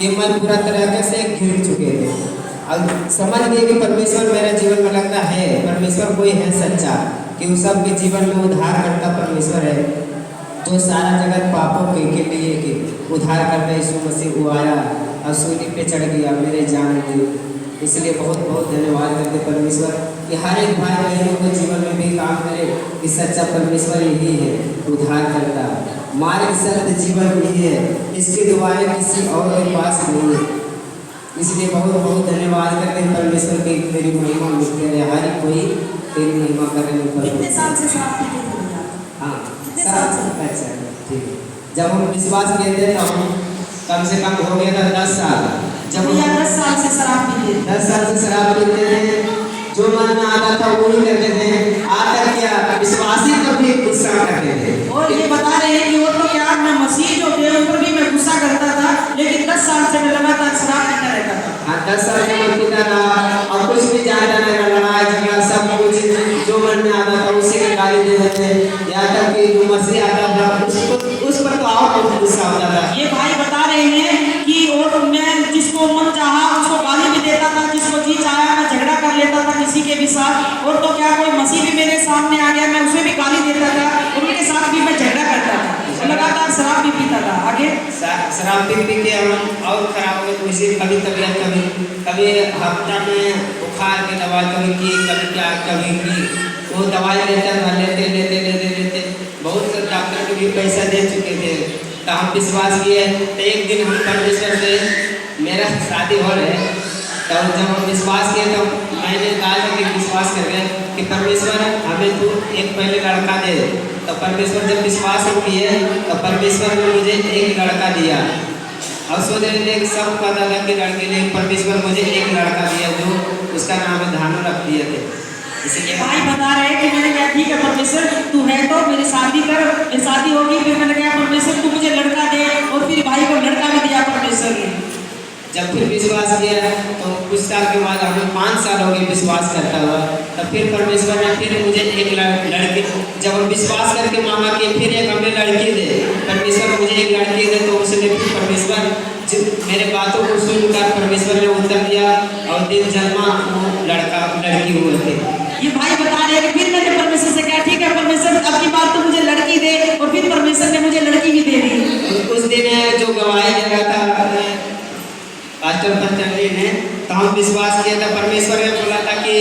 कि मन पूरा तरह से घिर चुके थे। अब समझ गए कि परमेश्वर मेरे जीवन में लगता है, परमेश्वर कोई है सच्चा, कि उस सबके जीवन में उद्धार करता परमेश्वर है, जो सारा जगत पापों के लिए कि उद्धार करता यीशु मसीह वो आया और सूली पे चढ़ गया मेरे जान के। इसलिए बहुत बहुत धन्यवाद करते परमेश्वर कि हर एक भाई बहनों के जीवन में भी काम करे कि सच्चा परमेश्वर यही है, उद्धार करता मार्ग सत्य जीवन यही है, इसके द्वारा किसी और के पास नहीं है। इसलिए बहुत बहुत धन्यवाद करते हैं परमेश्वर की, तेरी महिमा मिलती है, हर कोई तेरी महिमा करने पर। कितने साल से शराब पीते थे? हाँ कितने साल से? अच्छा ठीक है। जब हम विश्वास किए थे तो हम कम से कम हो गया था 10 साल। जब भैया 10 साल से शराब पीते थे। 10 साल से शराब पीते थे, जो मन में आता था वो ही करते थे, आकर क्या विश्वासी पर भी गुस्सा करते थे। और ये बता रहे हैं कि वो तो क्या मैं मसीह जो थे उन पर भी मैं गुस्सा करता था, लेकिन 10 साल से मैं लगातार शराब पीता रहता था। हाँ 10 साल से मैं पीता रहा और कुछ भी जानता नहीं, लड़ाई झगड़ा सब कुछ जो मन में आता था उसी को गाली दे देते, यहाँ तक कि जो मसीह आता था उस पर तो और बहुत गुस्सा होता था। ये भाई बता रहे हैं कि और मैं जिसको मन चाहा उसको गाली भी देता था, जिसको जी चाहा मैं झगड़ा कर लेता था किसी के भी साथ। और तो क्या कोई मसीह भी मेरे सामने आ गया मैं उसे भी गाली देता था, उनके साथ भी मैं झगड़ा करता था, लगातार शराब भी पीता था। आगे शराब पी के हम और खराब हो गए, तो इसी कभी तबीयत कभी हफ्ता में बुखार की दवाई कभी की, कभी क्या कभी की, वो दवाई लेते था, लेते बहुत से डॉक्टर को भी पैसा दे चुके थे। तो हम विश्वास किए, तो एक दिन हम परमेश्वर से मेरा शादी हो रहे, तो जब हम विश्वास किए तो मैंने कहा कि विश्वास कर गए कि परमेश्वर हमें तू एक पहले लड़का दे। तो परमेश्वर जब विश्वास हम किए तो परमेश्वर ने मुझे एक लड़का दिया और सोचे एक सब पता था कि लड़के ने, परमेश्वर मुझे एक लड़का दिया जो उसका नाम है धानु रख दिए थे। इसलिए भाई बता रहे हैं कि मैंने कहा ठीक है परमेश्वर तू है तो मेरी शादी कर, मेरी शादी होगी। फिर मैंने कहा परमेश्वर तू मुझे लड़का दे, और फिर भाई को लड़का भी दिया परमेश्वर ने। जब फिर विश्वास किया तो कुछ साल के बाद हमें 5 साल हो गए विश्वास करता हुआ, तब फिर परमेश्वर ने फिर मुझे एक लड़की, जब हम विश्वास करके मांगा कि फिर एक हमें लड़की दे, परमेश्वर मुझे एक लड़की दे, तो उसने फिर परमेश्वर मेरे बातों को सुनकर परमेश्वर ने उत्तर दिया और दिन जन्मा वो लड़की हुए थे। ये भाई बता रहे हैं कि फिर मैंने परमेश्वर से कहा ठीक है परमेश्वर अब की बार तो मुझे लड़की दे, और फिर परमेश्वर ने मुझे लड़की भी दे दी। उस दिन जो गवाही दे रहा था पास्टर पंचंडी ने, तो हम विश्वास किया था, परमेश्वर ने बोला था कि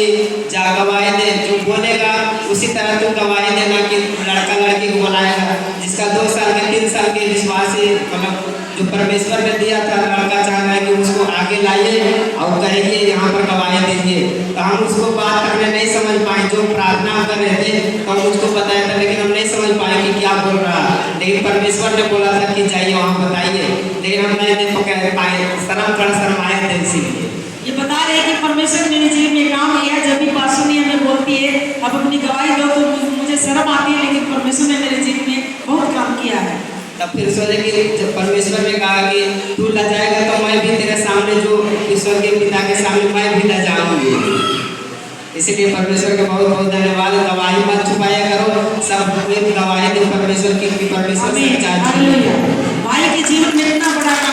जा गवाही दे, जो बोलेगा उसी तरह तू गवाही देना कि लड़का लड़की को बुलाएगा। जिसका 2 साल के 3 साल के विश्वासी मतलब जो परमेश्वर ने दिया था लड़का चाह रहा है कि उसको आगे लाइए और कहिए यहाँ पर गवाही दीजिए। तो हम उसको बात करने नहीं समझ पाए, जो प्रार्थना कर रहे थे तो हम उसको बताया था, लेकिन हम नहीं समझ पाए कि क्या बोल रहा, लेकिन परमेश्वर ने बोला था कि जाइए वहाँ बताइए, लेकिन हम नहीं पकड़ पाए, शर्माए थे। इसीलिए ये बता रहे हैं कि परमेश्वर मेरे जीवन में काम किया। जब भी पासुनी हमें बोलती है अब अपनी गवाही दो तो मुझे शर्म आती है, लेकिन परमेश्वर ने मेरे जीवन में बहुत काम किया है। तब फिर सोचे कि जब परमेश्वर ने कहा कि तू लजाएगा तो मैं भी तेरे सामने, जो ईश्वर के पिता के सामने मैं भी लजाऊंगी। इसलिए परमेश्वर का बहुत बहुत धन्यवाद। गवाही मत छुपाया करो, सब एक गवाही दो परमेश्वर की, परमेश्वर भाई के जीवन में इतना बड़ा